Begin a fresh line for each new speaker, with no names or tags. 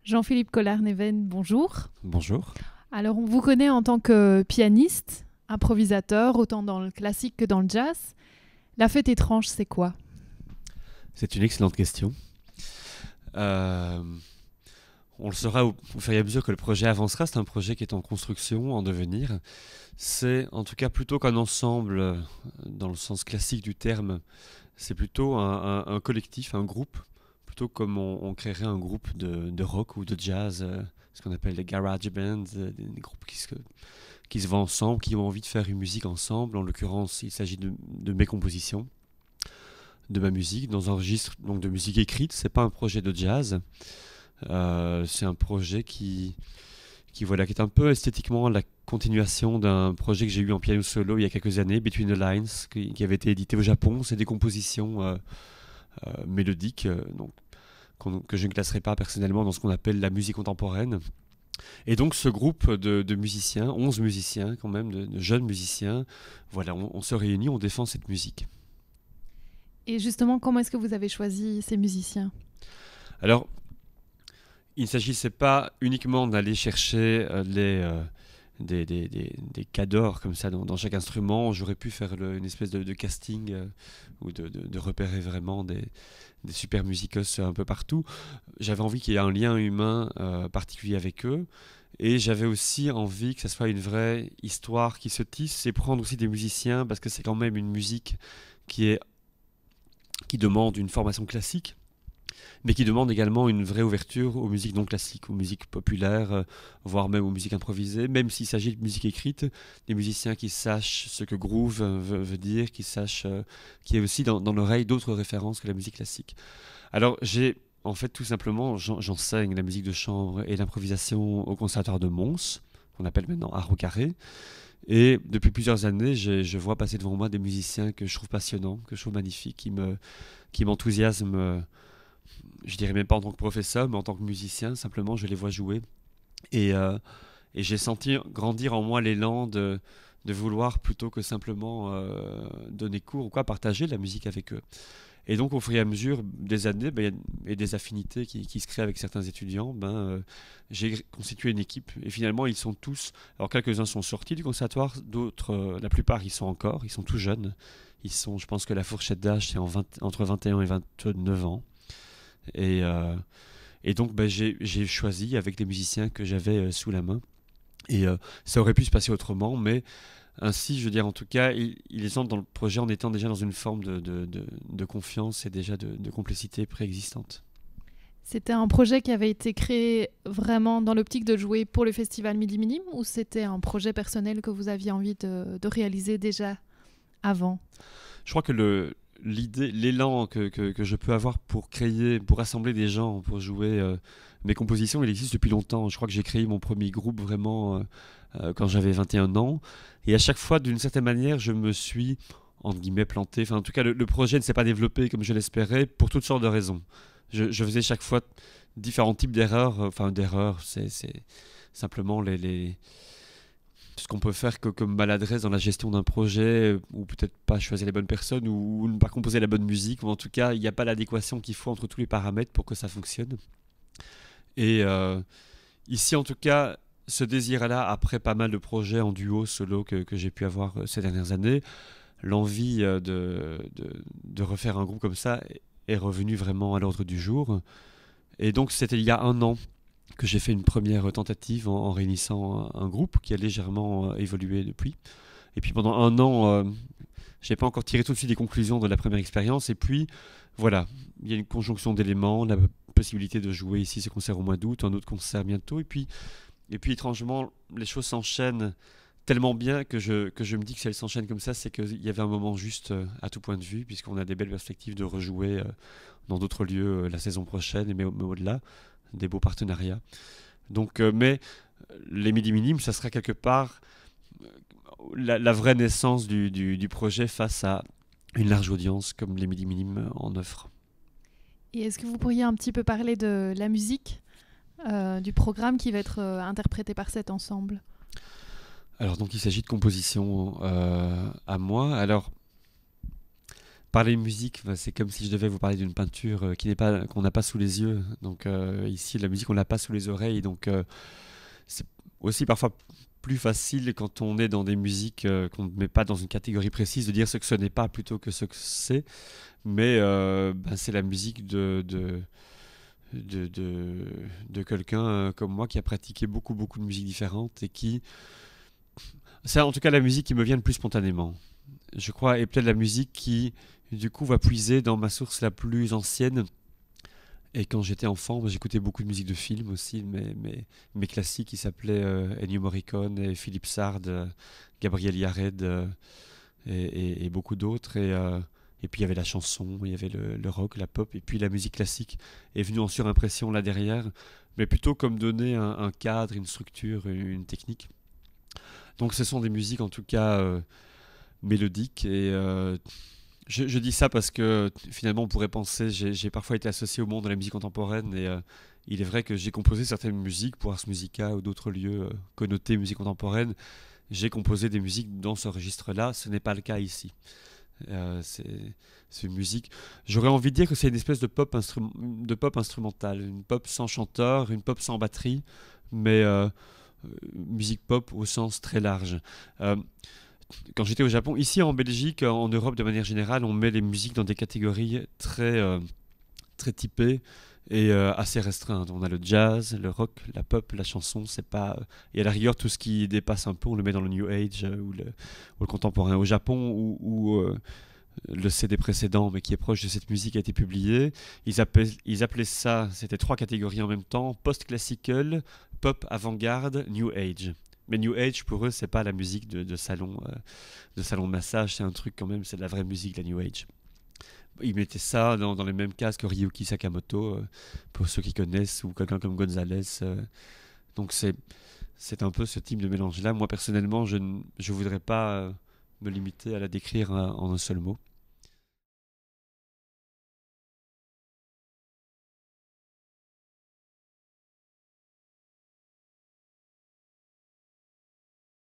Jean-Philippe Collard-Neven, bonjour.
Bonjour.
Alors, on vous connaît en tant que pianiste, improvisateur, autant dans le classique que dans le jazz. La fête étrange, c'est quoi?
C'est une excellente question. Euh, on le saura au fur et à mesure que le projet avancera. C'est un projet qui est en construction, en devenir. C'est en tout cas plutôt qu'un ensemble, dans le sens classique du terme, c'est plutôt un collectif, un groupe, plutôt comme on créerait un groupe de rock ou de jazz, ce qu'on appelle les garage bands, des groupes qui se vont ensemble, qui ont envie de faire une musique ensemble. En l'occurrence, il s'agit de mes compositions, de ma musique dans un registre donc de musique écrite. C'est pas un projet de jazz. C'est un projet qui est un peu esthétiquement la continuation d'un projet que j'ai eu en piano solo il y a quelques années, Between the Lines, qui avait été édité au Japon. C'est des compositions mélodiques, que je ne classerai pas personnellement dans ce qu'on appelle la musique contemporaine. Et donc ce groupe de musiciens, 11 musiciens quand même, de jeunes musiciens, voilà, on se réunit, on défend cette musique.
Et justement, comment est-ce que vous avez choisi ces musiciens?
Alors, il ne s'agissait pas uniquement d'aller chercher des cadors comme ça dans chaque instrument. J'aurais pu faire une espèce de casting ou de repérer vraiment des super musicos un peu partout. J'avais envie qu'il y ait un lien humain particulier avec eux. Et j'avais aussi envie que ça soit une vraie histoire qui se tisse et prendre aussi des musiciens parce que c'est quand même une musique qui, est, qui demande une formation classique mais qui demande également une vraie ouverture aux musiques non classiques, aux musiques populaires, voire même aux musiques improvisées, même s'il s'agit de musique écrite, des musiciens qui sachent ce que groove veut dire, qui sachent, qui est aussi dans l'oreille d'autres références que la musique classique. Alors j'ai en fait tout simplement, j'enseigne la musique de chambre et l'improvisation au conservatoire de Mons, qu'on appelle maintenant Art au Carré. Et depuis plusieurs années, je vois passer devant moi des musiciens que je trouve passionnants, que je trouve magnifiques, qui m'enthousiasment, je dirais même pas en tant que professeur, mais en tant que musicien, simplement je les vois jouer. Et, euh, et j'ai senti grandir en moi l'élan de vouloir plutôt que simplement donner cours ou quoi, partager la musique avec eux. Et donc au fur et à mesure des années et des affinités qui se créent avec certains étudiants, j'ai constitué une équipe. Et finalement ils sont tous, alors quelques-uns sont sortis du conservatoire, d'autres, la plupart ils sont encore, ils sont tout jeunes. Ils sont, je pense que la fourchette d'âge c'est entre 21 et 29 ans. Et, euh, et donc, j'ai choisi avec les musiciens que j'avais sous la main. Et ça aurait pu se passer autrement, mais ainsi, je veux dire, en tout cas, ils entrent dans le projet en étant déjà dans une forme de confiance et déjà de complicité préexistante.
C'était un projet qui avait été créé vraiment dans l'optique de jouer pour le festival Midi Minime ou c'était un projet personnel que vous aviez envie de réaliser déjà avant?
Je crois que l'idée, l'élan que je peux avoir pour créer, pour rassembler des gens, pour jouer mes compositions, il existe depuis longtemps. Je crois que j'ai créé mon premier groupe vraiment quand j'avais 21 ans. Et à chaque fois, d'une certaine manière, je me suis, entre guillemets, planté. Enfin, en tout cas, le projet ne s'est pas développé comme je l'espérais pour toutes sortes de raisons. Je faisais chaque fois différents types d'erreurs. Enfin, d'erreurs, c'est simplement ce qu'on peut faire comme maladresse dans la gestion d'un projet, ou peut-être pas choisir les bonnes personnes, ou ne pas composer la bonne musique, ou en tout cas, il n'y a pas l'adéquation qu'il faut entre tous les paramètres pour que ça fonctionne. Et ici, en tout cas, ce désir-là, après pas mal de projets en duo, solo que j'ai pu avoir ces dernières années, l'envie de refaire un groupe comme ça est revenue vraiment à l'ordre du jour. Et donc, c'était il y a un an que j'ai fait une première tentative en réunissant un groupe qui a légèrement évolué depuis. Et puis pendant un an, j'ai pas encore tiré tout de suite des conclusions de la première expérience. Et puis voilà, il y a une conjonction d'éléments, la possibilité de jouer ici ce concert au mois d'août, un autre concert bientôt. Et puis étrangement, les choses s'enchaînent tellement bien que je me dis que si elles s'enchaînent comme ça, c'est qu'il y avait un moment juste à tout point de vue, puisqu'on a des belles perspectives de rejouer dans d'autres lieux la saison prochaine, mais au-delà, des beaux partenariats. Donc, mais les Midi Minimes, ça sera quelque part la vraie naissance du projet face à une large audience comme les Midi Minimes en offrent.
Et est-ce que vous pourriez un petit peu parler de la musique, du programme qui va être interprété par cet ensemble?
Alors donc il s'agit de compositions à moi. Alors parler musique, c'est comme si je devais vous parler d'une peinture qu'on n'a pas sous les yeux. Donc ici, la musique, on l'a pas sous les oreilles. Donc c'est aussi parfois plus facile quand on est dans des musiques qu'on ne met pas dans une catégorie précise de dire ce que ce n'est pas plutôt que ce que c'est. Mais c'est la musique de quelqu'un comme moi qui a pratiqué beaucoup, beaucoup de musiques différentes et qui... C'est en tout cas la musique qui me vient le plus spontanément, je crois, et peut-être la musique qui, du coup, va puiser dans ma source la plus ancienne. Et quand j'étais enfant, j'écoutais beaucoup de musique de film aussi, mes classiques qui s'appelaient Ennio Morricone, et Philippe Sard, Gabriel Yared et beaucoup d'autres. Et puis il y avait la chanson, il y avait le rock, la pop, et puis la musique classique est venue en surimpression là derrière, mais plutôt comme donner un cadre, une structure, une technique. Donc ce sont des musiques en tout cas mélodiques et je dis ça parce que finalement on pourrait penser, j'ai parfois été associé au monde de la musique contemporaine et il est vrai que j'ai composé certaines musiques pour Ars Musica ou d'autres lieux connotés musique contemporaine. J'ai composé des musiques dans ce registre-là, ce n'est pas le cas ici. C'est une musique. J'aurais envie de dire que c'est une espèce de pop instrumentale, une pop sans chanteur, une pop sans batterie, mais musique pop au sens très large. Quand j'étais au Japon, ici en Belgique, en Europe de manière générale, on met les musiques dans des catégories très typées et assez restreintes. On a le jazz, le rock, la pop, la chanson, c'est pas... Et à la rigueur, tout ce qui dépasse un peu, on le met dans le New Age ou le contemporain. Au Japon, où le CD précédent, mais qui est proche de cette musique, a été publié, ils appelaient ça, c'était 3 catégories en même temps, post-classical, pop avant-garde, New Age. Mais New Age, pour eux, c'est pas la musique de salon de massage, c'est un truc quand même, c'est de la vraie musique, la New Age. Ils mettaient ça dans les mêmes cases que Ryuki Sakamoto, pour ceux qui connaissent, ou quelqu'un comme Gonzalez. Donc c'est un peu ce type de mélange-là. Moi, personnellement, je voudrais pas me limiter à la décrire en un seul mot.